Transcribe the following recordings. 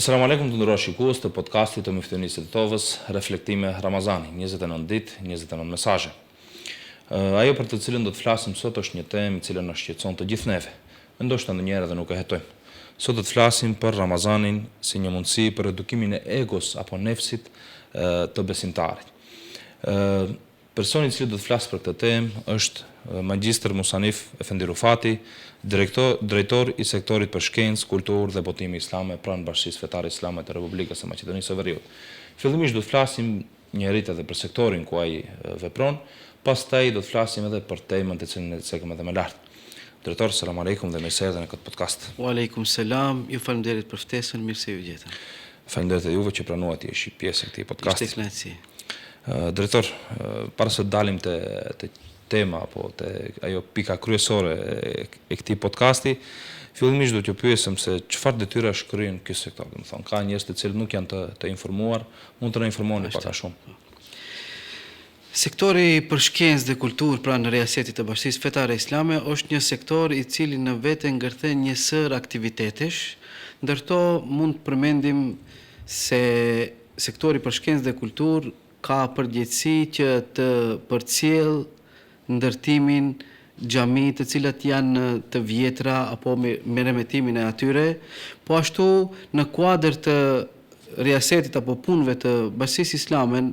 Selam aleikum të nderuar shikues të podcastit të Muftinisë të Tovës, Reflektime Ramazani, 29 ditë, 29 mesazhe. Ajo për të cilën do të flasim sot është një temë e cila na shqetëson të gjithë neve. Ndoshta ndonjëherë edhe nuk e hetojmë. Sot do të flasim për Ramazanin si një mundësi për edukimin e egos apo nefsit të besimtarit. Personi i cili do të flasë për këtë temë është magjistër Musanif Efendi Rufati, drejtor i sektorit për shkencë, kulturë dhe botimi islame pranë Bashkisë Fetare Islame të Republikës së Maqedonisë së Veriut. Fillimisht do të flasim një herë edhe për sektorin ku ai vepron, pastaj do të flasim edhe për temën të cilën e cekëm edhe më lart. Drejtor, selam aleikum dhe mirë se erdhën në këtë podcast. Wa aleikum selam, ju faleminderit për ftesën, mirë se ju gjetëm. Faleminderit edhe juve që pranuat të jesh pjesë e këtij podcasti. Ishte kënaqësi. Drejtor, para se të dalim te tema apo te ajo pika kryesore e këtij podcasti, fillimisht do t'ju pyesem se çfarë detyra shkruajnë ky sektor. Do të thonë, ka njerëz të cilët nuk janë të informuar, mund të na informoni pak a shumë. Sektori për shkencë dhe kulturë pranë Riasetit të Bashkisë Fetare Islame është një sektor i cili në vete ngërthen një sër aktivitetesh, ndërto mund të përmendim se sektori për shkencë dhe kulturë ka përgjegjësi që të përcjell ndërtimin xhami të cilat janë të vjetra apo me remetimin e atyre, po ashtu në kuadër të riasetit apo punëve të Bashkisë Islame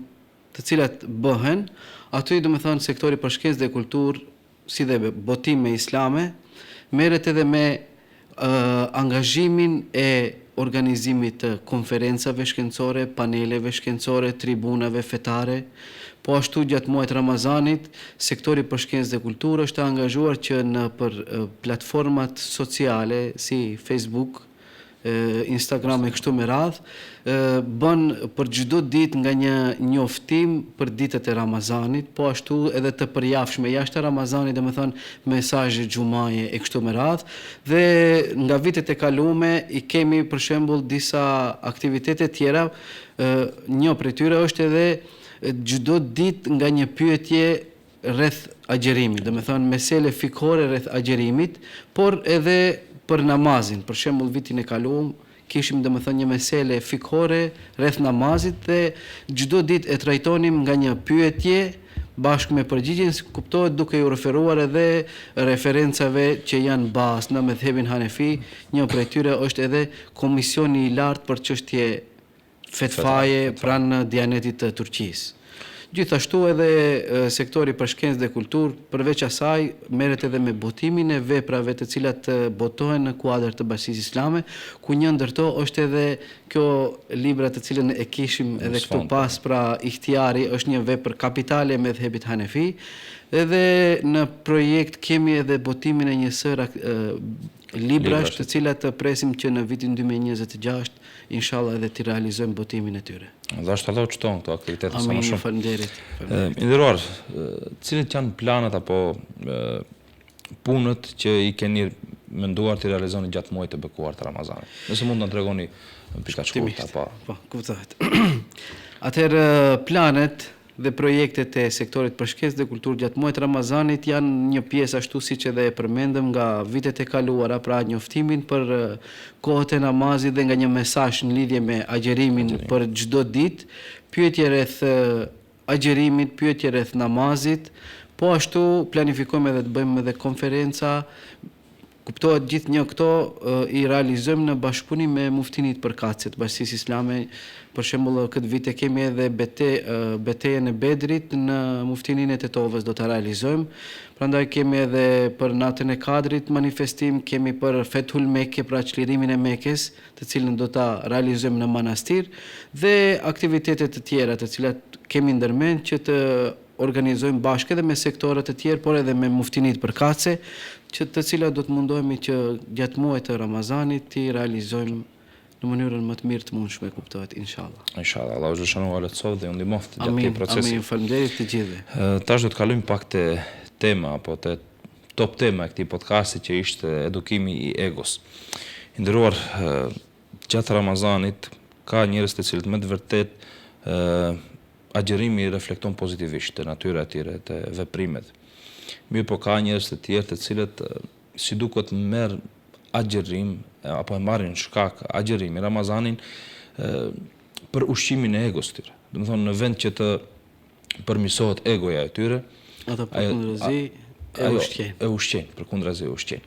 të cilat bëhen, aty do të thonë sektori për shkencë dhe kulturë, si dhe botime islame, merret edhe me angazhimin e organizimit të konferencave shkencore, paneleve shkencore, tribunave fetare, po ashtu gjatë muajit Ramazanit, sektori për shkencë dhe kulturë është angazhuar që në për platformat sociale si Facebook, Instagram e kështu me radhë, bën për çdo ditë nga një njoftim për ditët e Ramazanit, po ashtu edhe të përjavshme jashtë Ramazanit, domethënë mesazhe xumaje e kështu me radhë, dhe nga vitet e kaluara i kemi për shembull disa aktivitete tjera, një prej tyre është edhe çdo ditë nga një pyetje rreth agjerimit, domethënë mesele fikore rreth agjerimit, por edhe për namazin. Për shembull vitin e kaluar kishim domethënë një mesele fikore rreth namazit dhe çdo ditë e trajtonim nga një pyetje bashkë me përgjigjen, kuptohet duke ju referuar edhe referencave që janë bazë në medhebin Hanefi. Një prej tyre është edhe komisioni i lartë për çështje fetfaje pranë Dianetit të Turqisë. Gjithashtu edhe sektori për shkencë dhe kulturë, përveç asaj, merret edhe me botimin e veprave të cilat botohen në kuadër të Bashkisë Islame, ku një ndërto është edhe kjo libra të cilën e kishim edhe këtu pas, pra Ihtiari, është një vepër kapitale e medhebit Hanefi, edhe në projekt kemi edhe botimin e një sër librash të cilat presim që në vitin 2026 inshallah edhe të realizojmë botimin e tyre. Dhe është Allah qëton këto aktivitetet sa më shumë. Faleminderit. Nderuar, cilit janë planët apo punët që i keni menduar të realizoni gjatë muajit të bekuar të Ramazanit? Nëse mund të na tregoni pika shkurtë apo. Po, kuptohet. Atëherë planet dhe projektet e sektorit për shkencë dhe kulturë gjatë muajit Ramazanit janë një pjesë ashtu siç edhe e përmendëm nga vitet e kaluara, pra njoftimin për kohët e namazit dhe nga një mesazh në lidhje me agjerimin për çdo ditë, pyetje rreth agjerimit, pyetje rreth namazit, po ashtu planifikojmë edhe të bëjmë edhe konferenca. Kuptohet gjithë një këto i realizojmë në bashkëpunim me muftinit përkatëse të Bashkisë Islame. Për shembull, këtë vit e kemi edhe betejën e Bedrit në muftinin e Tetovës do ta realizojmë. Prandaj kemi edhe për natën e Kadrit manifestim, kemi për Fethul Mekke, pra çlirimin e Mekes, të cilën do ta realizojmë në manastir, dhe aktivitete të tjera të cilat kemi ndërmend që të organizojmë bashkë edhe me sektorët e tjerë, por edhe me muftinit përkatëse, të cilat do të mundohemi që gjatë muajit të Ramazanit të realizojmë në mënyrën më të mirë të mundshme, kuptohet, inshallah. Inshallah, Allahu xhaleshanu lehtësoj dhe ju ndihmoft gjatë këtij procesi. Amin, faleminderit të gjithëve. Tash do të kalojmë pak te tema apo te top tema e këtij podcasti që ishte edukimi i egos. I nderuar, gjatë Ramazanit ka njerëz të cilët me të vërtet agjerimi reflekton pozitivisht të natyra e tyre, të veprimet. Mirë po ka njerëz të tjerë të cilët si duket merr agjerim apo e marrin shkak agjerimi Ramazanin për ushqimin e egos tyre. Do të thonë në vend që të përmirësohet egoja e tyre, ata përkundrazi e ushqejnë, përkundrazi e ushqejnë.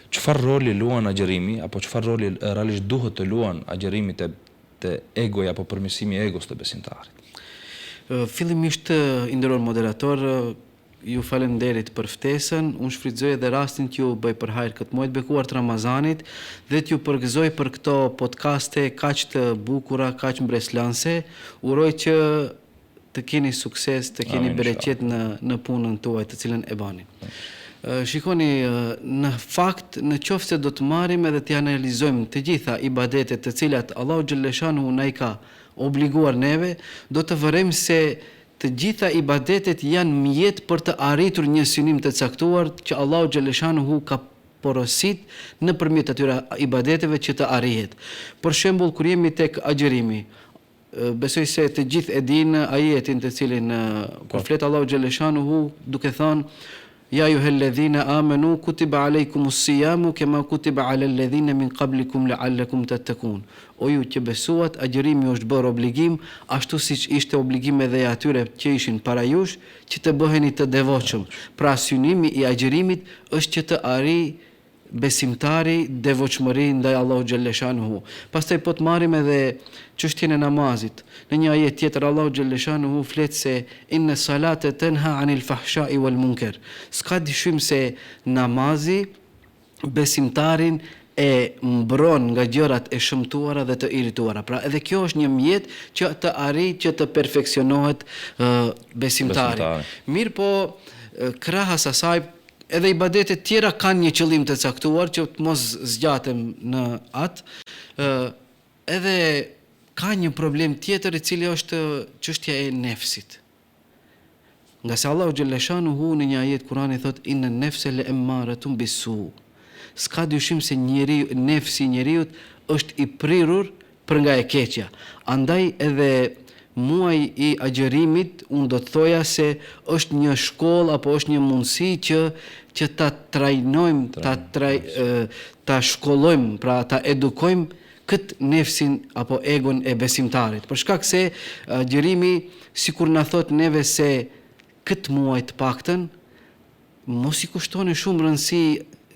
Çfarë roli luan agjerimi apo çfarë roli realisht duhet të luan agjerimi te egoja apo përmirësimi i egos të besimtarit? Fillimisht, i nderuar moderator, ju falenderit për ftesën. Unë shfrytëzoj edhe rastin që ju bëj për hajër këtë muaj të bekuar të Ramazanit dhe t'ju përgëzoj për këto podcaste kaq të bukura, kaq mbreslanse. Uroj që të keni sukses, të keni bereqet në punën tuaj të cilën e bani. Shikoni, në fakt, në qoftë se do të marrim edhe të analizojmë të gjitha ibadetet të cilat Allahu xhaleshanuhu na i ka obliguar neve, do të vërejmë se të gjitha ibadetet janë mjet për të arritur një synim të caktuar që Allahu xhaleshanuhu ka porosit nëpërmjet atyre ibadeteve që të arrihet. Për shembull, kur jemi tek agjerimi, besoj se të gjithë e dinë ajetin të cilin kur flet Allahu xhaleshanuhu duke thënë Ja ayyuhalladhina amanu kutiba alaykumus siyamu kama kutiba alal ladhina min qablikum la'allakum tattaqun. O ju që besuat, agjerimi është bërë obligim, ashtu siç ishte obligim edhe atyre që ishin para jush, që të bëheni të devotshëm. Pra synimi i agjerimit është që të arrijë besimtari devotshmëri ndaj Allahu xhaleshanuhu. Pastaj po të marrim edhe çështjen e namazit. Në një ajet tjetër Allahu xhaleshanuhu flet se inna salata tanha anil fahsha'i wal munkar. S'ka dyshim se namazi besimtarin e mbron nga gjërat e shëmtuara dhe të irrituara. Pra edhe kjo është një mjet që të arrijë që të perfeksionohet besimtari. Mirë po, krahas asaj edhe ibadetet tjera kanë një qëllim të caktuar që të mos zgjatem në atë. Edhe ka një problem tjetër i cili është çështja e nefsit. Nga se Allahu xhaleshanuhu në një ajet Kurani thot inna nefse le'ammaratun bisu. S'ka dyshim se nefsi njeriut është i prirur për nga e keqja. Andaj edhe muaj i agjerimit, unë do të thoja se është një shkollë apo është një mundësi që ta trajnojmë, ta shkollojmë, pra ta edukojmë këtë nefsin apo egon e besimtarit. Për shkak se agjerimi, sikur na thot neve se këtë muaj të paktën, mos i kushtoni shumë rëndësi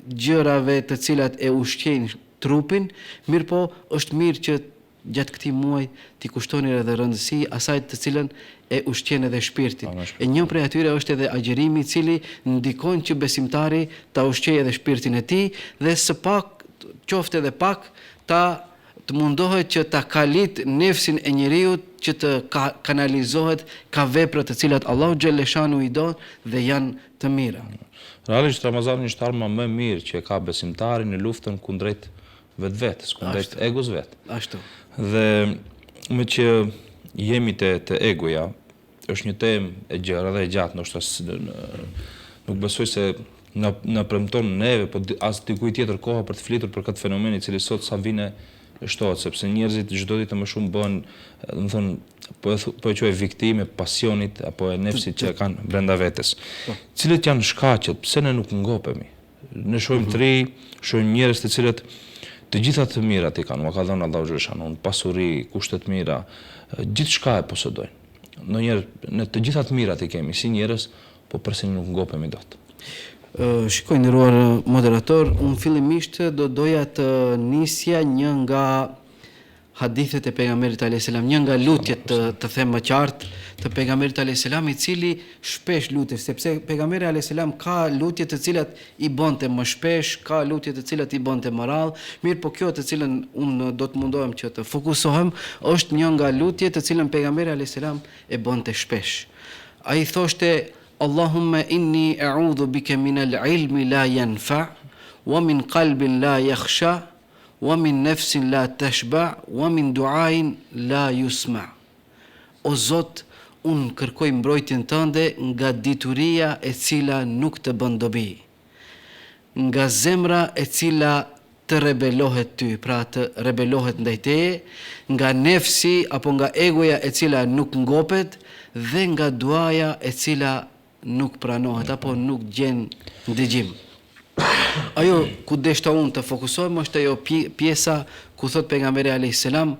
gjërave të cilat e ushqejnë trupin, mirë po është mirë që gjatë këtij muaj t'i kushtoni edhe rëndësi asaj të cilën e ushqen edhe shpirtin. E një prej atyre është edhe agjerimi i cili ndikon që besimtari ta ushqejë edhe shpirtin e tij dhe së pak qoftë edhe pak të mundohet që ta kalit nefsin e njeriut që të kanalizohet ka vepra të cilat Allahu xhaleshanu i do dhe janë të mira. Realisht Ramazani është arma më mirë që ka besimtari në luftën kundrejt vetvetes, kundrejt egos vet. Ashtu. Dhe me që jemi te egoja, është një temë e gjerë dhe e gjatë, nuk besoj se na premton neve, po as dikujt tjetër koha për të flitur për këtë fenomen i cili sot sa vine shtohet, sepse njerëzit çdo ditë më shumë bëhen, do të thonë, po e quaj viktime pasionit apo e nefsit që kanë brenda vetes. Cilët janë shkaqet, pse ne nuk ngopemi? Ne shohim të ri, shohim njerëz të cilët të gjitha të mirat i kanë, ma ka dhënë Allahu xhaleshanuhu, pasuri, kushte të mira, gjithçka e posedojnë. Ndonjëherë ne të gjitha të mirat i kemi si njerëz, po pse nuk ngopemi dot. Shikoj nderuar moderator, unë fillimisht doja të nisja një nga hadithet e pejgamberit alayhis salam, një nga lutjet të them më qartë të pejgamberit alayhis salam, i cili shpesh lutet, sepse pejgamberi alayhis salam ka lutje të cilat i bonte më shpesh, ka lutje të cilat i bonte më radh, mirë po kjo të cilën unë do të mundohem që të fokusohem është një nga lutjet të cilën pejgamberi alayhis salam e bonte shpesh. Ai thoshte Allahumma inni a'udhu bika min al-ilmi la yanfa' wa min qalbin la yakhsha wa min nafsin la tashba' wa min du'ain la yusma'. O Zot, unë kërkoj mbrojtjen tënde nga dituria e cila nuk të bën dobi, nga zemra e cila të rebelohet ty, pra të rebelohet ndaj teje, nga nefsi apo nga egoja e cila nuk ngopet dhe nga duaja e cila nuk pranohet apo nuk gjen ndëgjim. Ajo ku deshta unë të fokusohem është ajo pjesa ku thot pejgamberi alayhis salam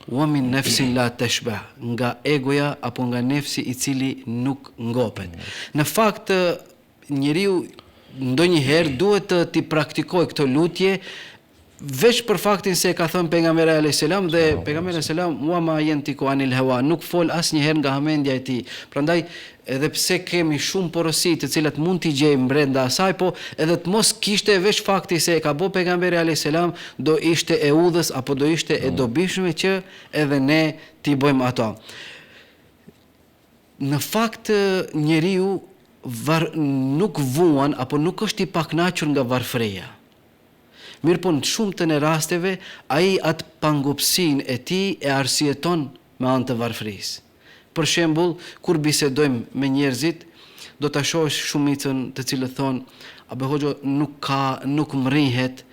wa min nafsin la tashbah, nga egoja apo nga nefsi i cili nuk ngopet. Në fakt njeriu ndonjëherë duhet të t'i praktikoj këtë lutje veç për faktin se ka thënë pejgamberi alayhis salam dhe pejgamberi alayhis salam wa ma yantiku anil hawa, nuk fol asnjëherë nga hamendja e tij. Prandaj edhe pse kemi shumë porosi të cilat mund t'i gjejmë brenda asaj, po edhe të mos kishte veç fakti se e ka bë pejgamberi alayhis salam, do ishte e udhës apo do ishte e dobishme që edhe ne t'i bëjmë ato. Në fakt njeriu nuk vuan apo nuk është i pakënaqur nga varfëria. Mirë po në shumë të në rasteve, ai atë pangopsin e ti e arsjeton me anë të varfërisë. Për shembull, kur bisedojmë me njerëzit, do ta shohësh shumicën të cilët thonë, "A be hoxho, nuk mrihet,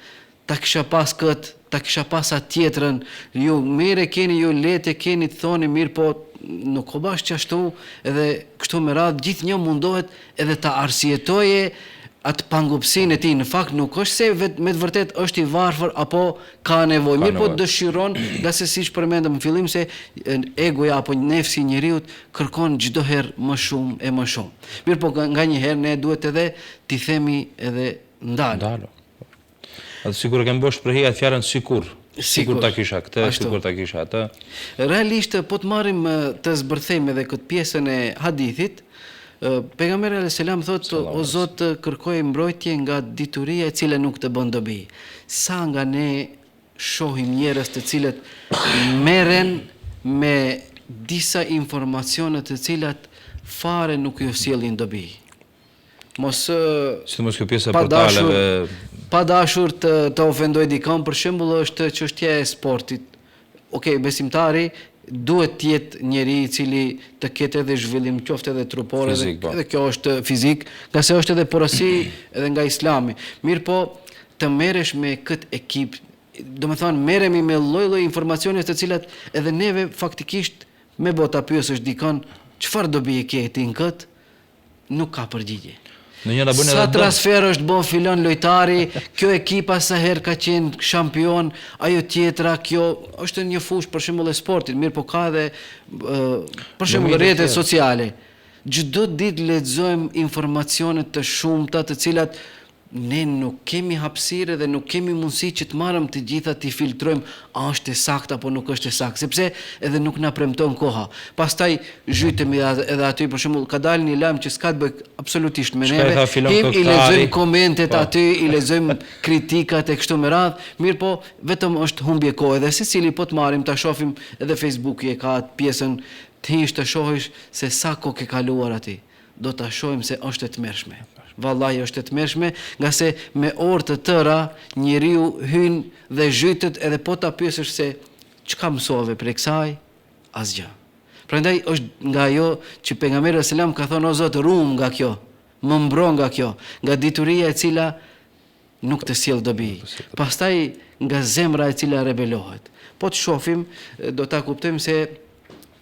ta kisha pas kët, ta kisha pas atë tjetrën, ju mere keni, ju lete keni të thoni mirë, po nuk o bash qashtu, edhe kështu me radhë, gjithë një mundohet edhe ta arsjetoje atë pangopsin e tij. Në fakt nuk është se me të vërtet është i varfër apo ka nevojë, mirë po dëshiron, nga se siç përmendëm në fillim se egoja apo nefsi i njeriu kërkon çdo herë më shumë e më shumë. Mirë po nganjëherë ne duhet edhe t'i themi edhe ndalo. Atë sikur kem bësh për atë fjalën sikur ta kisha këtë, sikur ta kisha atë. Realisht po të marrim të zbërthejmë edhe këtë pjesën e hadithit. Pejgamberi alayhis salam thotë, o Zot, kërkoj mbrojtje nga dituria e cila nuk të bën dobi. Sa nga ne shohim njerëz të cilët merren me disa informacione të cilat fare nuk ju sjellin dobi. Sidomos kjo pjesa portaleve, pa dashur të ofendoj dikon, për shembull është çështja e sportit. Okej, besimtari duhet të jetë njeri i cili të ketë edhe zhvillim qoftë edhe trupor, edhe kjo është fizik, nga se është edhe porosi edhe nga Islami. Mirë po, të merresh me këtë ekip, do me thonë merremi me lloj-lloj informacione të cilat edhe neve faktikisht me bota pyesësh dikon çfarë dobi e ke ti në këtë, nuk ka përgjigje. Sa transfer është bën filon lojtari, kjo ekipa sa herë ka qenë shampion, ajo tjetra, kjo është një fushë për shembull e sportit, mirë po ka edhe për shembull rrjetet sociale. Çdo ditë lexojmë informacione të shumta të cilat ne nuk kemi hapësirë dhe nuk kemi mundësi që të marrëm të gjitha t'i filtrojmë a është e saktë apo nuk është e saktë, sepse edhe nuk na premton koha. Pastaj zhytemi edhe aty, për shembull, ka dalë një lajm që s'ka të bëjë absolutisht me neve. I lexojmë komentet aty, i lexojmë kritikat e kështu me radhë, mirë po vetëm është humbje kohe dhe secili po të marrim ta shohim edhe Facebooki e ka atë pjesën të hish të shohësh se sa kohë ke kaluar aty. Do ta shohim se është e tmerrshme. Vallahi është e tmerrshme, nga se me orë të tëra njeriu hyn dhe zhytet edhe po ta pyesësh se çka mësove prej kësaj, asgjë. Prandaj është nga ajo që pejgamberi selam ka thonë, o Zot, ruam nga kjo, më mbro nga kjo, nga dituria e cila nuk të sjell dobi. Pastaj nga zemra e cila rebelohet. Po të shohim, do ta kuptojmë se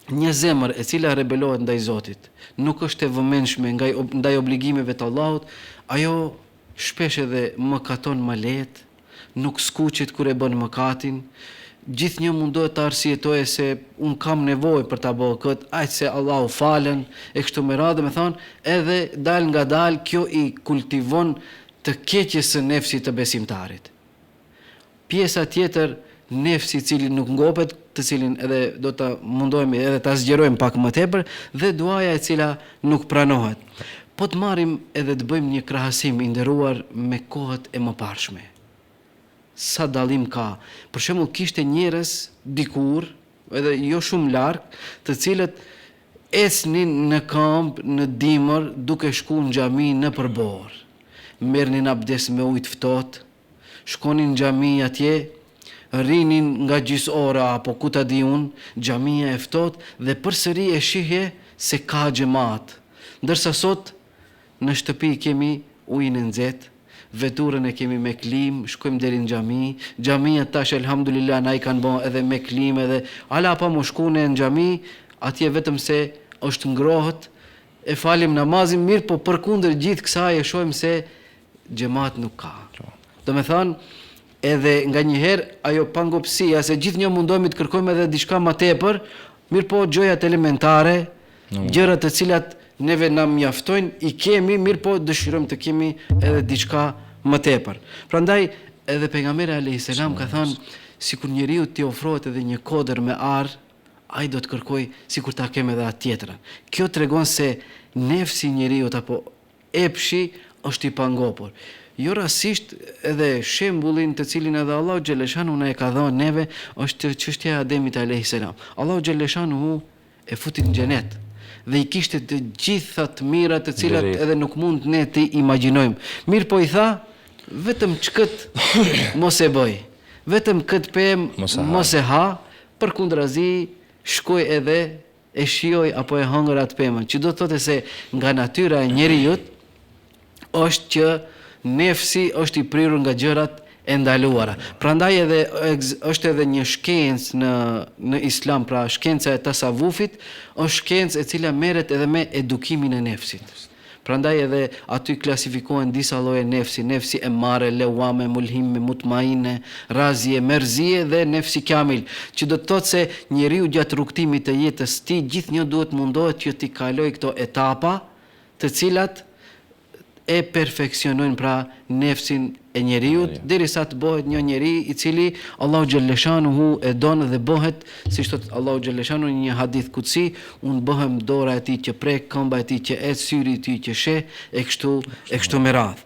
një zemër e cila rebelohet ndaj Zotit, nuk është e vëmendshme ndaj obligimeve të Allahut, ajo shpesh edhe mëkaton më lehtë, nuk skuqet kur e bën mëkatin, gjithnjë mundohet të arsyetojë se un kam nevojë për ta bërë këtë, aq se Allahu falen, e kështu me radhë, me thonë, edhe dal nga dal kjo i kultivon të keqjes së nefsit të besimtarit. Pjesa tjetër, nefsi i cili nuk ngopet, të cilin edhe do të mundohemi edhe ta zgjerojmë pak më tepër, dhe duaja e cila nuk pranohet. Po të marrim edhe të bëjmë një krahasim i nderuar me kohët e mëparshme. Sa dallim ka? Për shembull, kishte njerëz dikur, edhe jo shumë larg, të cilët ecnin në këmbë, në dimër, duke shkuar në xhami në përbor. Merrnin abdes me ujë të ftohtë, shkonin në xhami atje, rinin nga gjys ora apo ku ta di unë, xhamia e ftohtë dhe përsëri e shihje se ka xhamat. Ndërsa sot në shtëpi kemi ujin e nxehtë, veturën e kemi me klim, shkojmë deri në xhami, xhamia tash elhamdulillah na i kanë bën edhe me klim edhe ala pa më shkune në xhami, atje vetëm se është ngrohët, e falim namazin mirë, po përkundër gjithë kësaj e shohim se xhamat nuk ka. Do me thonë, edhe nga njëherë ajo pangopsia, se gjithë një mundohemi të kërkojmë edhe diçka më tepër, mirë po gjojat elementare, gjërat të cilat neve na mjaftojnë, i kemi, mirë po dëshirojmë të kemi edhe diçka më tepër. Prandaj edhe pejgamberi alayhis salam ka thënë, sikur njeriu t'i ofrohet edhe një kodër me arë, ai do të kërkoj sikur ta kemë edhe atë tjetrën. Kjo tregon se nefsi njeriu apo epshi është i pangopur. Jo rastisht edhe shembullin të cilin edhe Allahu xhaleshanu na e ka dhënë neve është çështja e Ademit alayhis salam. Allahu xhaleshanu e futi në xhenet dhe i kishte të gjitha të mira të cilat edhe nuk mund ne të imagjinojmë. Mirë po i tha, vetëm çkët mos e bëj. Vetëm këtë pemë mos e ha, përkundrazi shkoj edhe e shijoj apo e hëngër atë pemën. Që do të thotë se nga natyra e njeriut është që nefsi është i prirur nga gjërat e ndaluara. Prandaj edhe është edhe një shkencë në Islam, pra shkenca e tasavufit, është shkencë e cila merret edhe me edukimin e nefsit. Prandaj edhe aty klasifikohen disa lloje nefsi, nefsi emare, lewame, mulhime, mutmaine, razije, merzie dhe nefsi kamil, që do të thotë se njeriu gjatë rrugtimit të jetës tij gjithnjë duhet mundohet që t'i kalojë këto etapa, të cilat e perfeksionojnë pra nefsin e njeriut, derisa të bëhet një njeri i cili Allahu xhaleshanuhu e don dhe bëhet, siç thot Allahu xhaleshanu në një hadith kutsi, unë bëhem dora e tij që prek, këmba e tij që ec, syri i tij që sheh, e kështu me radhë.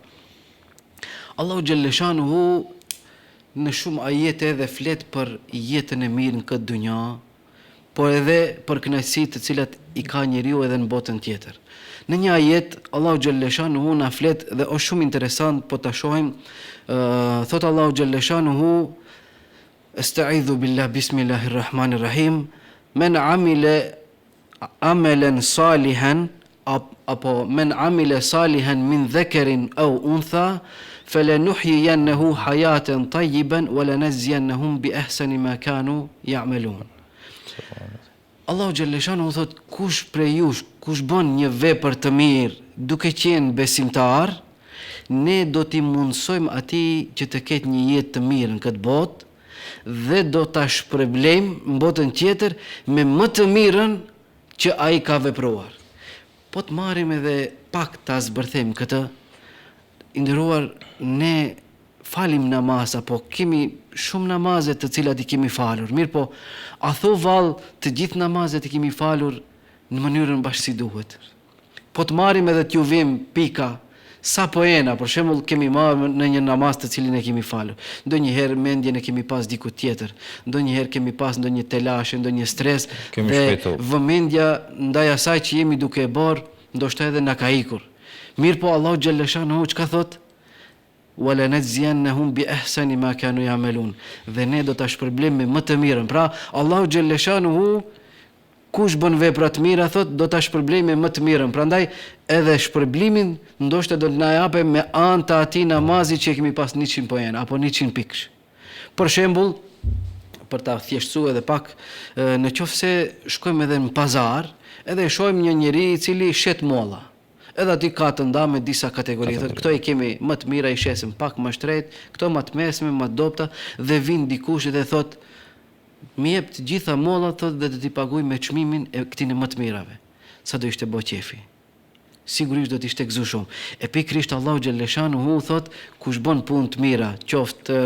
Allahu xhaleshanuhu në shumë ajete edhe flet për jetën e mirë në këtë dunja, por edhe për kënaqësitë të cilat i ka njeriu edhe në botën tjetër. Në një ajet, Allahu xhaleshanuhu na flet dhe është shumë interesant, po ta shohim, thot Allahu xhaleshanuhu, Esta'idhu billah, bismillahirrahmanirrahim, men amile amalan salihan, apo men amile salihan min dhakarin aw untha, falanuhyiyannahu hayatan tayyiban wa lanajziyannahum bi ahsani ma kanu ya'malun. Allahu xhaleshanu thot, kush prej jush, kush bën një vepër të mirë duke qenë besimtar, ne do t'i mundsojmë atij që të ketë një jetë të mirë në këtë botë dhe do ta shpërblejmë në botën tjetër me më të mirën që ai ka vepruar. Po të marrim edhe pak ta zbërthejmë këtë, i nderuar, ne falim namaz, apo kemi shumë namazet të cilat i kemi falur. Mirë po, a tho vallë të gjithë namazet i kemi falur në mënyrën bashkë si duhet. Po të marrim edhe t'ju vim pika, sa po ena, për shembull kemi marrë në një namaz të cilin e kemi falur. Ndonjëherë mendjen e kemi pas diku tjetër, ndonjëherë kemi pas ndonjë telashe, ndonjë stres, dhe vëmendja ndaj asaj që jemi duke e bërë, ndoshta edhe na ka ikur. Mirë po, Allahu xhaleshanuhu çka thot? Wala najziyannahum bi ahsani ma kanu ya'malun. Dhe ne do ta shpërblejmë me më të mirën. Pra Allahu xhaleshanuhu, kush bën vepra të mira, thot, do ta shpërblejmë me më të mirën. Prandaj edhe shpërblimin ndoshta do të na japë me anë të atij namazi që kemi pas 100 poen apo 100 pikësh. Për shembull, për ta thjeshtësuar edhe pak, në qoftë se shkojmë edhe në pazar, edhe shohim një njeri i cili shet molla. Edhe aty ka të nda me disa kategori. Këto i kemi më të mira, i shesim pak më shtret, këto më të mesme, më të dobta, dhe vin dikush dhe thot, më jep të gjitha mollat, thot, dhe do t'i paguaj me çmimin e këtij më të mirave. Sa do ishte bo qefi? Sigurisht do të ishte gëzu shumë. E pikërisht Allahu xhaleshanuhu thot, kush bën punë të mira, qoftë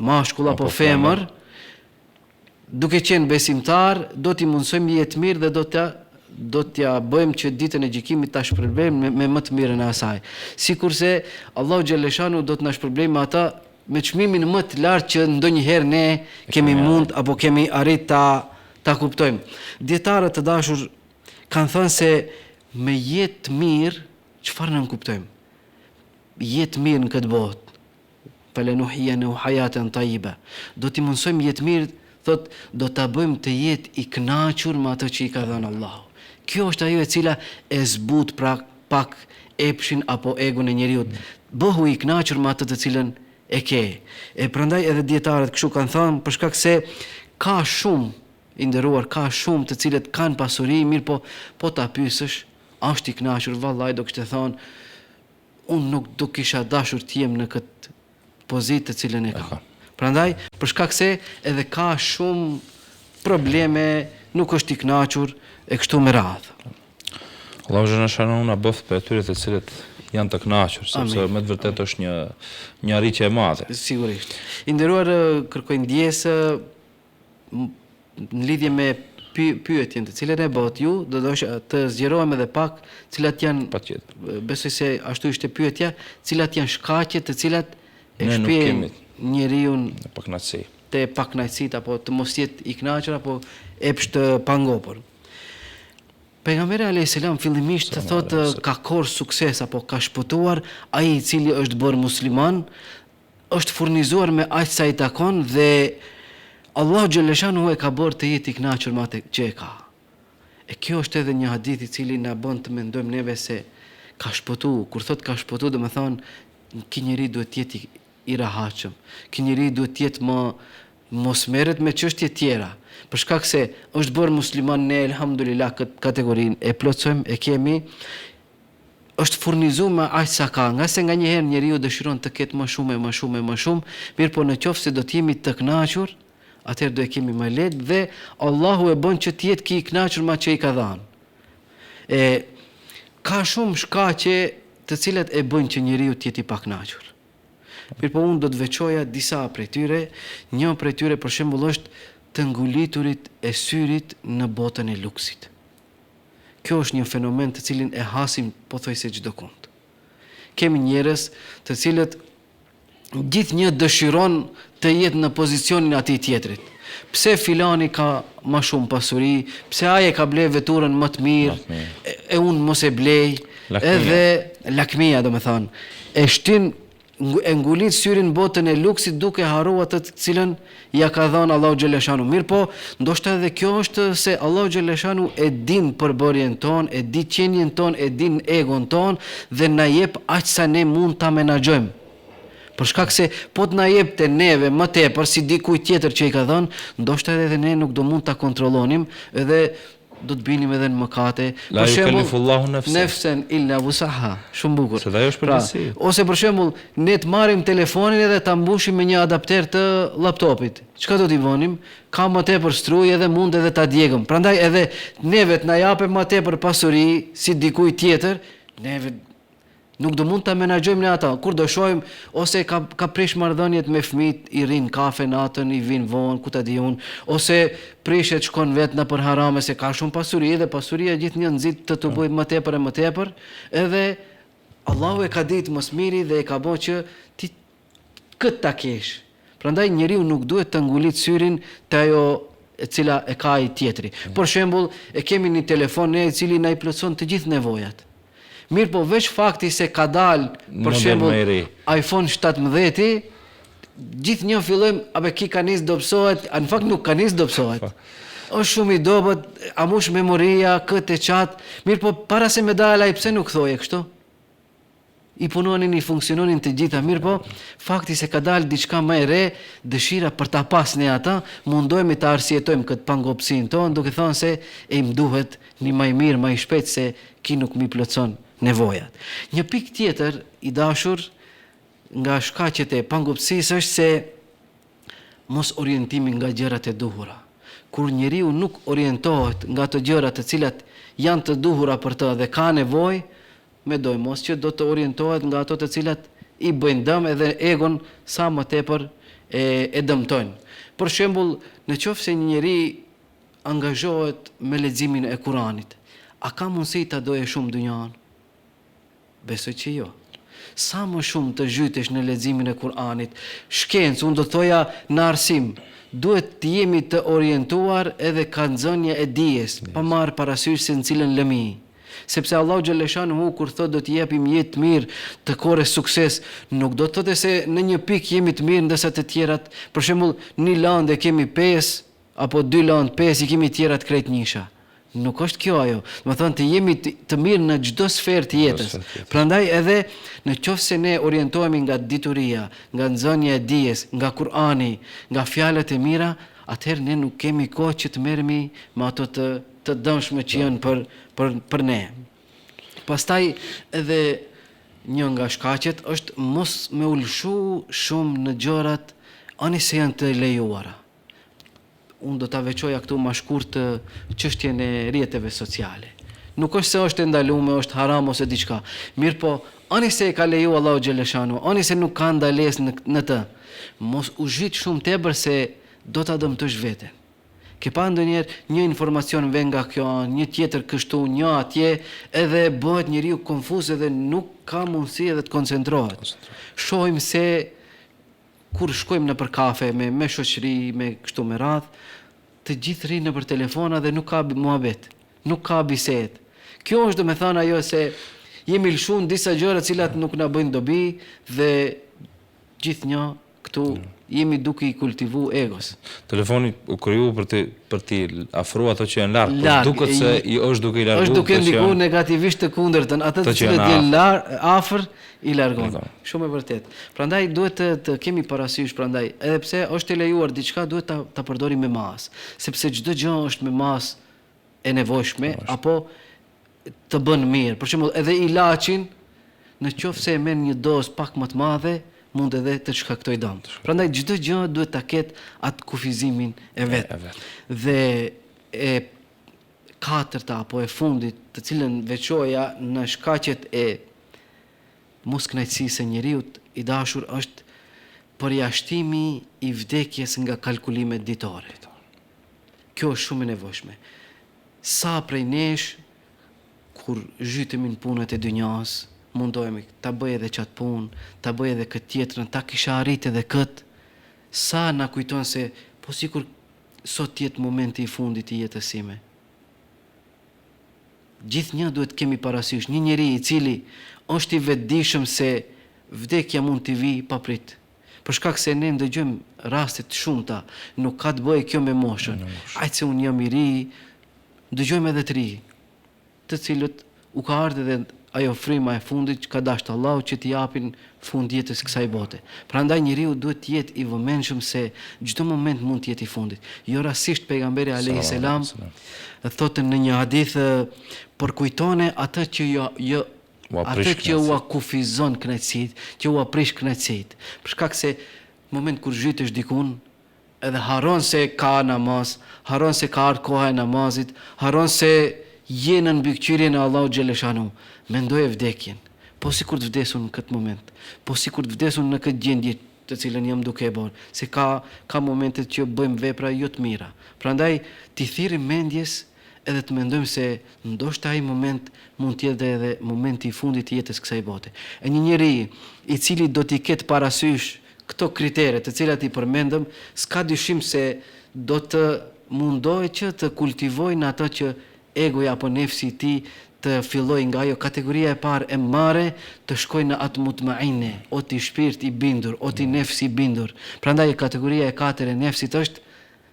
mashkull apo femër, duke qenë besimtar, do t'i mundsojmë jetë mirë dhe do t'ja bëjmë që ditën e gjykimit ta shpërblejmë me më të mirën e asaj. Sikurse Allahu xhaleshanu do të na shpërblejmë ata me çmimin më të lartë që ndonjëherë ne kemi mund apo kemi arrit ta kuptojmë. Dietarët të dashur kanë thënë se me jetë të mirë, çfarë nën kuptojmë? Jetë mirë në këtë botë. Falanuhyiyannahu hayatan tayyiba. Do t'i mundsojmë jetë mirë, thot, do ta bëjmë të jetë i kënaqur me atë që i ka dhënë Allahu. Kjo është ajo e cila e zbut pra pak epshin apo egun e njeriut. Bëhu i kënaqur me atë të cilën e ke. E prandaj edhe dietarët kështu kanë thënë, për shkak se ka shumë, i nderuar, ka shumë të cilët kanë pasuri, mirë po ta pyesësh, është i kënaqur, vallaj do kishte thonë, unë nuk do kisha dashur të jem në këtë pozitë të cilën e kam. Prandaj, për shkak se edhe ka shumë probleme, nuk është i kënaqur e kështu me radhë. Allahu xhaleshanu na bëft për atyre të cilët janë të kënaqur, sepse me të vërtetë është një arritje e madhe. Sigurisht. I nderuar, kërkoj ndjesë në lidhje me pyetjen të cilën e bët ju, do dosha të zgjerohem edhe pak cilat janë, Patjetër. besoj se ashtu ishte pyetja, cilat janë shkaqet të cilat e Ne nuk shpjegojnë kemi njeriu pa kënaqësi. te pakënaqësitë apo të mos jetë i kënaqur apo epsh të pangopur. Pejgamberi alayhis salam fillimisht të thotë ka korr sukses apo ka shpëtuar ai i cili është bërë musliman, është furnizuar me aq sa i takon dhe Allahu xhaleshanu e ka bërë të jetë i kënaqur me atë që e ka. E kjo është edhe një hadith i cili na bën të mendojmë neve se ka shpëtu. Kur thot ka shpëtu, do të thonë ky njeri duhet të jetë i rahatshëm. Ky njeri duhet të jetë mos merret me çështje tjera. Për shkak se është bërë musliman, ne elhamdulillah këtë kategorinë e plotësojmë, e kemi, është furnizuar me aq sa ka, nga se nganjëherë njeriu dëshiron të ketë më shumë, mirë po në qoftë se do të jemi të kënaqur, atëherë do e kemi më lehtë dhe Allahu e bën që të jetë i kënaqur me që i ka dhënë. Ka shumë shkaqe të cilat e bëjnë që njeriu të jetë i pakënaqur. Mirë po unë do të veçoja disa prej tyre. Një prej tyre për shembull është të nguliturit e syrit në botën e luksit. Kjo është një fenomen të cilin e hasim pothuajse çdo kund. Kemi njerëz të cilët gjithnjë dëshiron të jetë në pozicionin e atij tjetrit. Pse filani ka më shumë pasuri, pse ai e ka ble veturën më të mirë, e unë mos e blej, edhe lakmia do me thonë, e shtin e ngulit syrin botën e luksit duke harruar atë të cilën ja ka dhënë Allahu xhaleshanu. Mirë po, ndoshta edhe kjo është se Allahu xhaleshanu e din përbërjen tonë, e di qenjen tonë, e din egon tonë dhe na jep aq sa ne mund ta menaxhojmë. Për shkak se po të na jepte neve më tepër si dikujt tjetër që i ka dhënë, ndoshta edhe ne nuk do mund ta kontrollonim edhe do të binim edhe në mëkate. La yukallifullahu nafsan illa wusaha. Shumë bukur. Se ajo është përgjithësi. Ose për shembull, ne të marrim telefonin edhe ta mbushim me një adapter të laptopit. Çka do t'i bënim? Ka më tepër struj edhe mund edhe ta djegëm. Prandaj edhe neve të na japë më tepër pasuri si dikujt tjetër, neve nuk do mund ta menaxhojmë ne ata. Kur do shohim ose ka prish marrëdhëniet me fëmijët, i rin kafe natën, i vin vonë, ku ta di unë, ose prishet shkon vet në për harame se ka shumë pasuri dhe pasuria gjithnjë nxit të bëj më tepër e më tepër, edhe Allahu e ka ditë mos miri dhe e ka bërë që ti këtë ta kesh. Prandaj njeriu nuk duhet të ngulit syrin te ajo e cila e ka ai tjetri. Për shembull, e kemi një telefon ne i cili na i plotson të gjithë nevojat. Mirë po veç fakti se ka dalë, për shembull, iPhone 17, gjithnjë fillojmë, apo ki ka nis dobësohet, në fakt nuk ka nis dobësohet. Është shumë i dobët, a mush memoria, këtë e qatë, mirë po para se me dalë ai pse nuk thoje kështu? I punonin, i funksiononin të gjitha, mirë po, fakti se ka dalë diçka më e re, dëshira për ta pas ne ata, mundohemi të arsjetojmë këtë pangopsin tonë, duke thonë se e im duhet një më i mirë, më i shpejt se ki nuk mi plotson nevojat. Një pikë tjetër i dashur nga shkaqet e pangopsisë është se mos orientimi nga gjërat e duhura. Kur njeriu nuk orientohet nga ato gjërat të cilat janë të duhura për të dhe ka nevojë, mendoj mos që do të orientohet nga ato të cilat i bëjnë dëm edhe egon sa më tepër e dëmtojnë. Për shembull, në qoftë se një njeri angazhohet me leximin e Kuranit, a ka mundësi ta doje shumë dynjan? Besoj që jo. Sa më shumë të zhytesh në leximin e Kuranit, shkencë, unë do të thoja në arsim, duhet të jemi të orientuar edhe ka nxënje e dijes, pa marrë parasysh se në cilën lëmi. Sepse Allahu xhaleshanu kur thotë do të jepim jetë të mirë, të kore sukses, nuk do të thotë se në një pikë jemi të mirë ndërsa të tjerat, për shembull, një landë kemi 5 apo 2 landë 5 i kemi tjerat krejt njësha. Nuk është kjo ajo. Do të thonë të jemi të mirë në çdo sferë të jetës. Prandaj edhe në qoftë se ne orientohemi nga dituria, nga nxënja e dijes, nga Kurani, nga fjalët e mira, atëherë ne nuk kemi kohë që të merremi me ato të dëmshme që janë për ne. Pastaj edhe një nga shkaqet është mos me ulshu shumë në gjërat ani se janë të lejuara. Unë do ta veçoja këtu më shkurt çështjen e rrjeteve sociale. Nuk është se është e ndaluar, është haram ose diçka. Mirë po, ani se e ka leju Allahu xhaleshanu, ani se nuk ka ndalesë në të. Mos u zhyt shumë tepër se do ta dëmtosh veten. Ke pa ndonjëherë një informacion vjen nga kjo, një tjetër kështu, një atje, edhe bëhet njeriu konfuz edhe nuk ka mundësi edhe të koncentrohet. Shohim se kur shkojmë në për kafe me shoqëri, me kështu me radh, të gjithë rinë nëpër telefona dhe nuk ka muhabet, nuk ka bisedë. Kjo është domethënë ajo se jemi lëshuar disa gjëra të cilat nuk na bëjnë dobi dhe gjithnjë këtu jemi duke i kultivu egos. Telefoni u kriju për ti afru ato që janë larg, por duket se i është duke i largu. Është duke ndikuar negativisht të kundërtën, ato të cilët janë afër i largon. Shumë e vërtet. Prandaj duhet të kemi parasysh, prandaj edhe pse është e lejuar diçka duhet ta përdorim me mas, sepse çdo gjë është me mas e nevojshme apo të bën mirë. Për shembull, edhe ilaçin në qoftë se e merr një dozë pak më të madhe, mund edhe të shkaktoj dëm. Prandaj çdo gjë duhet ta ketë atë kufizimin e vet. Dhe e katërta apo e fundit, të cilën veçoja në shkaqet e moskënaqësisë së njeriut i dashur, është përjashtimi i vdekjes nga kalkulimet ditore. Kjo është shumë e nevojshme. Sa prej nesh kur zhytemi në punët e dynjas, mundohemi ta bëj edhe qatë punë, ta bëj edhe këtë tjetrën, ta kisha arrit edhe këtë, sa na kujton se po sikur sot jetë momenti i fundit i jetës sime. Gjithnjë duhet kemi parasysh, një njeri i cili është i vetëdijshëm se vdekja mund t'i vi pa prit. Për shkak se ne ndëgjojmë raste të shumta, nuk ka të bëjë kjo me moshën. Ajtë se unë jam i ri, dëgjojmë edhe të ri, të cilët u ka ardhur edhe ajo frima e fundit që ka dashur Allahu që t'i japin fund jetës kësaj bote. Prandaj njeriu duhet të jetë i vëmendshëm se çdo moment mund të jetë i fundit. Jo rastisht pejgamberi alayhis salam thotë në një hadith përkujtone atë që atë që u kufizon kënaqësitë, që u aprish kënaqësitë. Për shkak se në moment kur zhytesh dikun edhe haron se ka namaz, haron se ka ardhur koha e namazit, haron se je në mbikëqyrjen e Allahu xhaleshanu, mendoje vdekjen. Po sikur të vdesun në këtë moment, po sikur të vdesun në këtë gjendje të cilën jam duke e bërë, se ka momentet që bëjmë vepra jo të mira. Prandaj t'i thirrim mendjes edhe të mendojmë se ndoshta ai moment mund të jetë edhe momenti i fundit të jetës kësaj bote. E një njeri i cili do t'i ketë parasysh këto kritere të cilat i përmendëm, s'ka dyshim se do të mundohet që të kultivojnë ato që egoja apo nefsi i tij të filloj nga ajo kategoria e parë e mare të shkojnë në atë mutmaine, o ti shpirt i bindur, o ti nefsi i bindur. Prandaj kategoria e katërt e nefsit është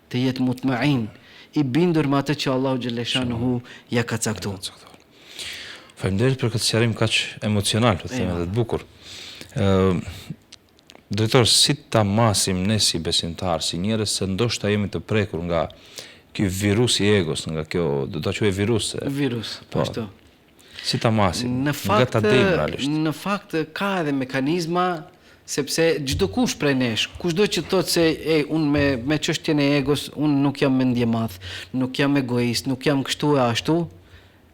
të jetë mutmain, i bindur me atë që Allahu xhaleshanuhu ja ka caktuar. Faleminderit për këtë sqarim kaq emocional, të them edhe të bukur. Drejtor, si ta masim ne si besimtar, si njerëz se ndoshta jemi të prekur nga ky virus i egos, nga kjo, do ta quaj virus. Virus, po ashtu. Si ta masim? Nga ta dim realisht. Në fakt ka edhe mekanizma, sepse çdo kush prej nesh, kushdo që thotë se unë me çështjen e egos, unë nuk jam mendje madh, nuk jam egoist, nuk jam kështu e ashtu,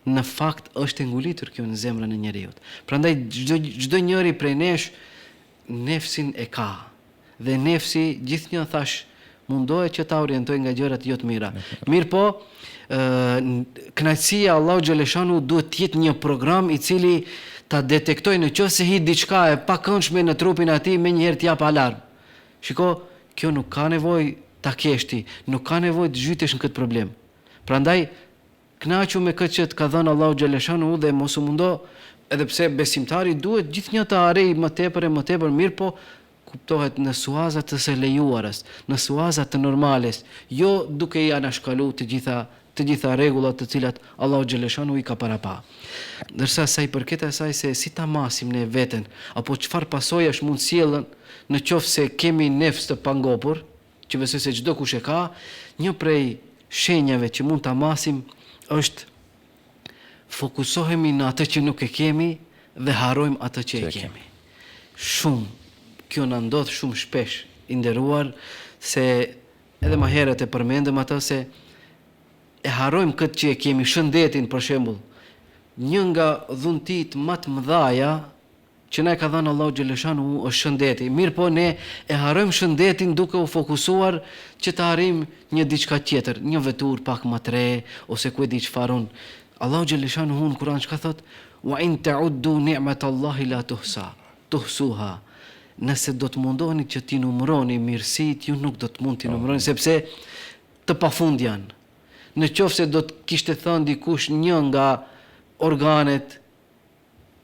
në fakt është ngulitur kjo në zemrën e njeriu. Prandaj çdo njeri prej nesh nefsin e ka. Dhe nefsi gjithnjë thash mundohet që ta orientoj nga gjërat jo të mira. Mirë po, kënaqësia Allahu xhaleshanu duhet të jetë një program i cili ta detektoj në qoftë se hi diçka e pakëndshme në trupin e atij, menjëherë t'jap alarm. Shiko, kjo nuk ka nevojë ta kesh ti, nuk ka nevojë të zhytesh në këtë problem. Prandaj kënaqu me këtë që të ka dhënë Allahu xhaleshanu dhe mos u mundo, edhe pse besimtari duhet gjithnjë të arrijë më tepër e më tepër, mirë po kuptohet në suazat të së lejuarës, në suazat të normales, jo duke i anashkalu të gjitha rregullat të cilat Allahu xhaleshanu i ka parapa. Ndërsa sa i përket asaj se si ta masim ne veten, apo çfarë pasojash mund sjellën në qoftë se kemi nefs të pangopur, që besoj se çdo kush e ka, një prej shenjave që mund ta masim është fokusohemi në atë që nuk e kemi dhe harrojmë atë që e kemi. Shumë, kjo na ndodh shumë shpesh, i nderuar, se edhe më herët e përmendëm atë se e harrojmë këtë që e kemi, shëndetin për shembull. Një nga dhuntit më të mëdhaja që na e ka dhënë Allahu xhaleshanu është shëndeti. Mirë po ne e harrojmë shëndetin duke u fokusuar që të arrijmë një diçka tjetër, një vetur pak më të re ose ku e di çfarë. Allahu xhaleshanu në Kur'an çka thot? Wa in ta'uddu ni'matallahi la tuhsuha. Nëse do të mundoni që t'i numëroni mirësitë, ju nuk do të mund t'i numëroni sepse të pafund janë. Në qoftë se do të kishte thënë dikush një nga organet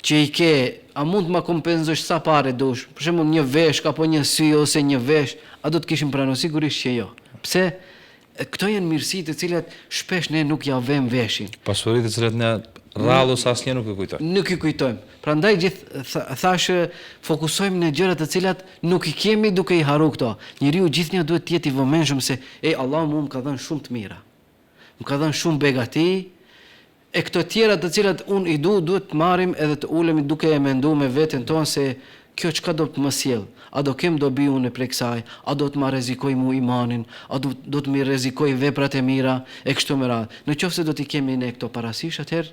që i ke, a mund të ma kompenzosh sa pare dush, për shembull një veshk apo një sy ose një vesh, a do të kishim pranuar? Sigurisht që jo. Pse? Këto janë mirësitë të cilat shpesh ne nuk ja vëmë veshin. Pasuritë të cilat ne rrallës asnjë nuk e kujtojmë. Nuk i kujtojmë. Prandaj thashë fokusojmë në gjëra të cilat nuk i kemi duke i harruar këto. Njeriu gjithnjë duhet të jetë i vëmendshëm se Allahu më ka dhënë shumë të mira. Më ka dhënë shumë begati. E këto tjera të cilat unë i duhet të marrim edhe të ulemi duke e menduar me veten tonë se kjo çka do të më sjell. A do kem dobi unë prej kësaj? A do të më rrezikoj mu imanin? A do të më rrezikoj veprat e mira e kështu me radhë? Nëse do t'i kemi ne këto parasysh atëherë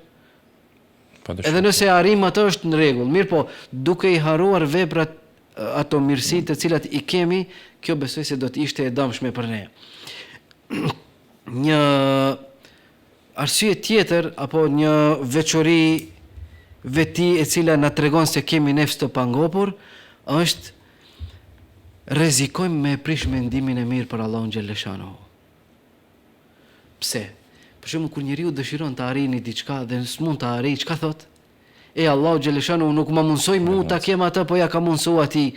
edhe nëse arrim atë është në rregull. Mirë po, duke i harruar veprat ato mirësitë të cilat i kemi, kjo besoj se do të ishte e dëmshme për ne. Një arsye tjetër apo një veçori veti e cila na tregon se kemi nefs të pangopur është rrezikojmë me prish mendimin e mirë për Allahun xhaleshanu. Pse? Për shembull kur njeriu dëshiron të arrijë diçka dhe s'mund të arrijë, çka thot? Allahu xhaleshanu nuk më mundsoi mua ta kem atë, po ja ka mundsuar ti.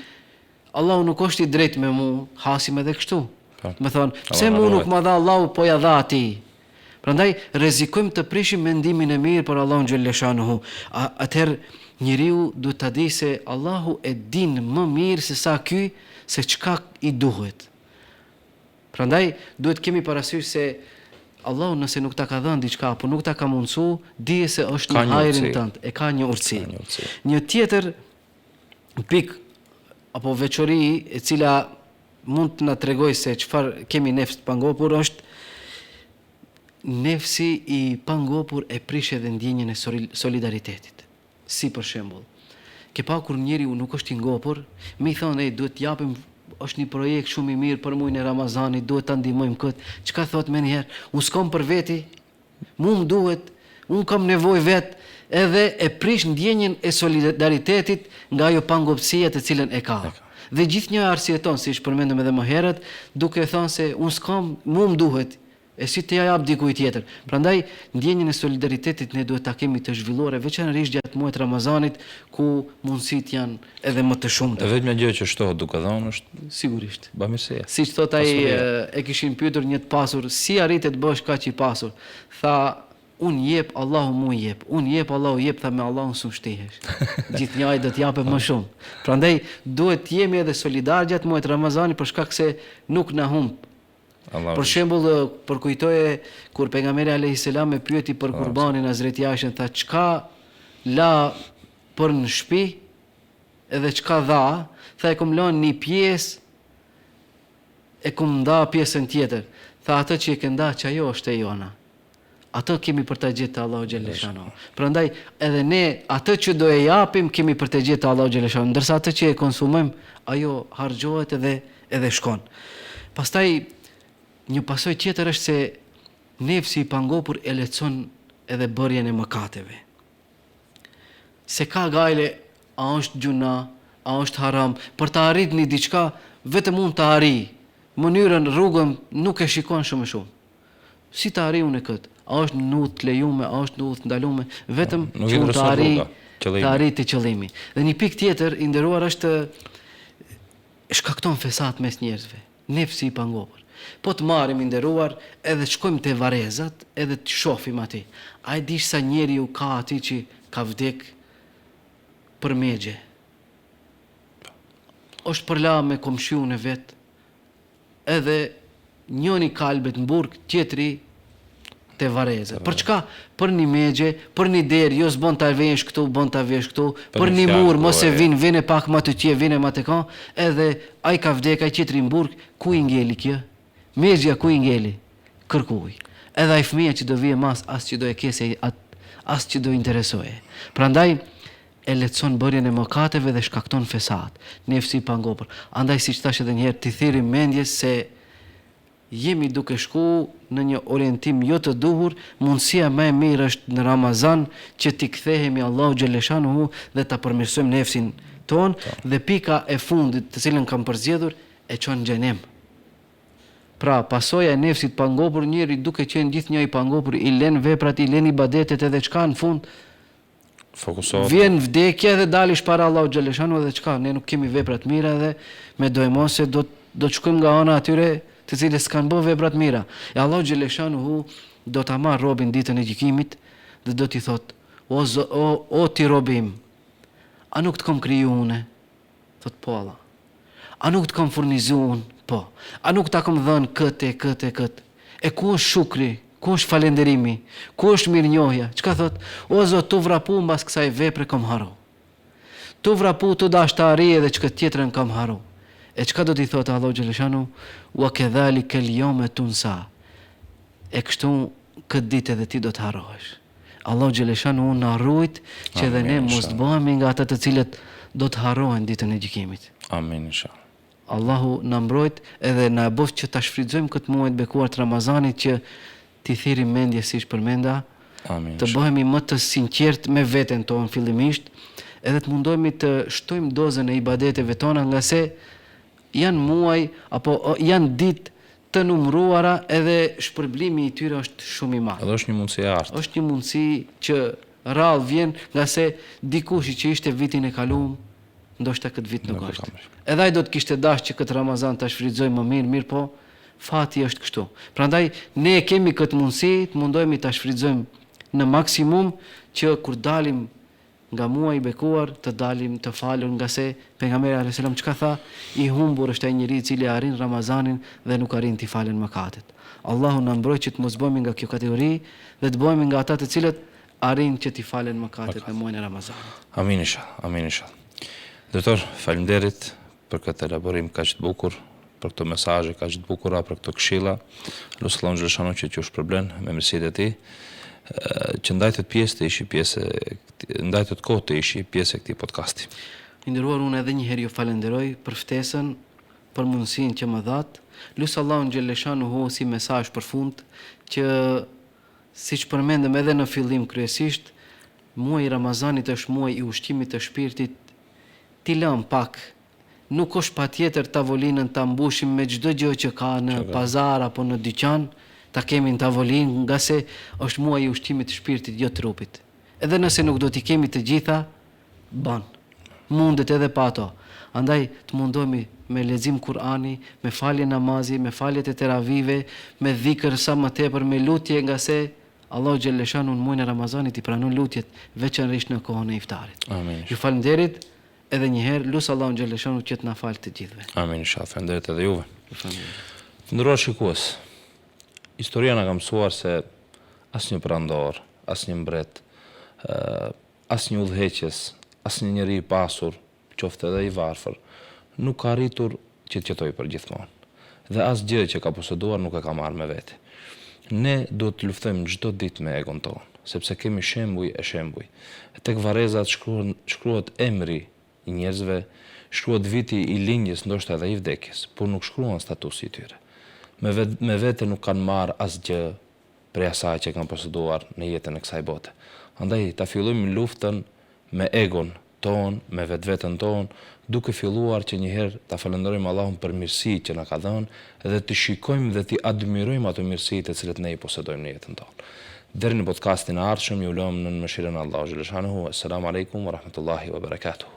Allahu nuk është i drejtë me mua, hasim edhe kështu. Me thonë, pse mua nuk më dha Allahu, po ja dha atij. Prandaj rrezikojmë të prishim mendimin e mirë për Allahun xhaleshanu. Atëherë njeriu duhet ta di se Allahu e din më mirë se sa ky se çka i duhet. Prandaj duhet kemi parasysh se Allahu nëse nuk ta ka dhënë diçka apo nuk ta ka mundsuar, dije se është në hajrin tënd, e ka një urtësi. Një tjetër pikë apo veçori e cila mund të na tregoj se çfarë kemi nefs të pangopur është nefsi i pangopur e prish edhe ndjenjën e solidaritetit. Si për shembull, ke pa kur njeriu nuk është i ngopur, më i thonë duhet t'japim, është një projekt shumë i mirë për muajin e Ramazanit, duhet ta ndihmojmë këtë. Çka thot më njëherë? Unë s'kam për veti, mua më duhet, unë kam nevojë vet, edhe e prish ndjenjën e solidaritetit nga ajo pangopsia të cilën e ka. Dhe gjithnjë arsyeton, siç përmendëm edhe më herët, duke thënë se unë s'kam, mua më duhet. E si të jap dikujt tjetër. Prandaj ndjenjën e solidaritetit ne duhet ta kemi të zhvilluar veçanërisht gjatë muajit Ramazanit ku mundësitë janë edhe më të shumta. E vetmja gjë që shtohet duke dhënë është sigurisht bamirësia. Siç thot ai e kishin pyetur një të pasur, si arritet të bësh kaq i pasur? Tha, unë jep, Allahu mua jep. Unë jep, Allahu jep, tha me Allahun s'u shtehesh. Gjithnjëri do të japë më shumë. Prandaj duhet të jemi edhe solidar gjatë muajit Ramazanit për shkak se nuk na humb. Për shembull, përkujtoje kur pejgamberi alayhis salam e pyeti për kurbanin Hazreti Aishën, tha çka la për në shtëpi edhe çka dha, tha e kom lënë një pjesë e kom nda pjesën tjetër. Tha atë që e ke nda që ajo është e jona. Atë kemi për të gjetë Allahu xhaleshanu. Prandaj edhe ne atë që do e japim kemi për të gjetë Allahu xhaleshanu, ndërsa atë që e konsumojmë ajo harxhohet edhe shkon. Pastaj një pasojë tjetër është se nefsi i pangopur e lehtëson edhe bërjen e mëkateve. Se ka gajle, a është gjuna, a është haram, për të arritur një diçka, vetëm mund të arrijë. Mënyrën, rrugën nuk e shikon shumë. Si të arrijë unë këtë? A është në udhë të lejume, a është në udhë të ndalume, vetëm që mund të arrijë të qëllimi. Dhe një pikë tjetër i nderuar është shkakton fesat mes njerëzve. Nefsi i pangopur. Po të marrim i nderuar, edhe shkojmë te varezat, edhe të shohim aty. A e dish sa njeriu ka aty që ka vdek për megje? Është përla me komshiun e vet. Edhe njëri kalbet në burg, tjetri te vareze. Për çka? Për një megje, për një derë, jo s'bën ta vesh këtu, bën ta vesh këtu, për një mur, mos e vin pak më të qie, vin më të ka, edhe ai ka vdek, ai qetri në burg, ku i ngeli kjo? Megja ku i ngeli? Kërkuj. Edhe ai fëmia që do vije mas, as që do e kese, as që do interesoje. Prandaj e lehtëson bërjen e mëkateve dhe shkakton fesad, nefsi i pangopur. Andaj siç thash edhe një herë, ti thirrim mendjes se jemi duke shku në një orientim jo të duhur, mundësia më e mirë është në Ramazan që t'i kthehemi Allahu xhaleshanuhu dhe ta përmirësojmë nefsin ton dhe pika e fundit të cilën kam përzgjedhur e çon në xhenem. Pra, pasoja e nefsit pangopur, njëri duke qenë gjithnjë i pangopur, i lën veprat, i lën ibadetet edhe çka në fund fokusohet. Vjen vdekja dhe dalish para Allahu xhaleshanuhu dhe çka, ne nuk kemi vepra të mira dhe me dojmose do të shkojmë nga ana atyre të cilës kanë bërë vepra të mira. E Allahu xhaleshanuhu do ta marr robin ditën e gjykimit dhe do t'i thotë: o ti robim, a nuk të kam kriju une? Thot po Allah. A nuk të kam furnizu unë? Po. A nuk ta kam dhënë këtë? E ku është shukri? Ku është falenderimi? Ku është mirënjohja? Çka thot? O Zot, tu vrapu mbas kësaj vepre kam haru. Tu vrapu tu dashtari edhe çka tjetrën kam haru. E çka do t'i thotë Allahu xhaleshanu? Wa kadhalika al-yawma tunsa. E kështu këtë ditë edhe ti do të harrohesh. Allahu xhaleshanu na rujt që edhe ne mos të bëhemi nga ata të cilët do të harrohen ditën e gjykimit. Amin inshallah. Allahu na mbrojt edhe na bëft që ta shfrytëzojmë këtë muaj të bekuar të Ramazanit që t'i thirrim mendje siç përmenda. Amin. Të bëhemi më të sinqert me veten tonë fillimisht, edhe të mundohemi të shtojmë dozën e ibadeteve tona, nga se janë muaj apo janë ditë të numëruara edhe shpërblimi i tyre është shumë i madh. Edhe është një mundësi e artë. Është një mundësi që rrallë vjen, nga se dikush që ishte vitin e kaluar, ndoshta këtë vit nuk është. Edhe ai do të kishte dashur që këtë Ramazan ta shfrytëzoj më mirë, po fati është kështu. Prandaj ne kemi këtë mundësi, të mundohemi ta shfrytëzojmë në maksimum që kur dalim nga muaji i bekuar të dalim të falur, nga se pejgamberi alayhis salam çka tha, i humbur është ai njeriu i cili arrin Ramazanin dhe nuk arrin t'i falen mëkatet. Allahu na mbrojë që të mos bëhemi nga kjo kategori dhe të bëhemi nga ata të cilët arrin që t'i falen mëkatet në muajin e Ramazanit. Amin inshallah, amin inshallah. Doktor, faleminderit për këtë elaborim kaq të bukur, për këto mesazhe kaq të bukura, për këto këshilla. Lutem Allahu xhaleshanu që t'ju shpërblen me mirësitë e tij, që ndajtët pjesë të ishi pjesë, ndajtët kohë të ishi pjesë e këtij podcasti. I nderuar, unë edhe një herë ju falenderoj për ftesën, për mundësinë që më dhat. Lut Allahun xhaleshanuhu si mesazh për fund që siç përmendëm edhe në fillim kryesisht, muaji i Ramazanit është muaj i ushqimit të shpirtit. Ti lëm pak. Nuk është patjetër tavolinën ta mbushim me çdo gjë që ka në pazar apo në dyqan, ta kemi në tavolinë, nga se është muaji i ushqimit të shpirtit, jo trupit. Edhe nëse nuk do t'i kemi të gjitha, ban. Mundet edhe pa ato. Andaj të mundohemi me lexim Kur'ani, me falje namazi, me faljet e teravive, me dhikr sa më tepër, me lutje, nga se Allahu xhaleshanu në muajin e Ramazanit i pranon lutjet veçanërisht në kohën e iftarit. Amin. Ju falenderit edhe një herë, lut Allahun xhaleshanu që të na falë të gjithëve. Amin inshallah. Falenderit edhe juve. Ju falenderit. Të nderuar shikues, historia na ka mësuar se asnjë perandor, asnjë mbret, asnjë udhëheqës, asnjë njeri i pasur, qoftë edhe i varfër, nuk ka arritur që të jetojë përgjithmonë. Dhe asgjë që ka poseduar nuk e ka marrë me vete. Ne do të luftojmë çdo ditë me egon tonë, sepse kemi shembuj e shembuj. Tek varrezat shkruhet emri i njerëzve, shkruhet viti i lindjes, ndoshta edhe i vdekjes, por nuk shkruan statusi i tyre. Me vete nuk kanë marrë asgjë prej asaj që kanë poseduar në jetën e kësaj bote. Andaj ta fillojmë luftën me egon ton, me vetveten ton, duke filluar që njëherë ta falenderojmë Allahun për mirësitë që na ka dhënë dhe të shikojmë dhe të admirojmë ato mirësi të cilat ne i posedojmë në jetën tonë. Deri në podcastin e ardhshëm, ju lëm në mëshirën e Allahut xhaleshanuhu. Assalamu alaikum wa rahmatullahi wa barakatuh.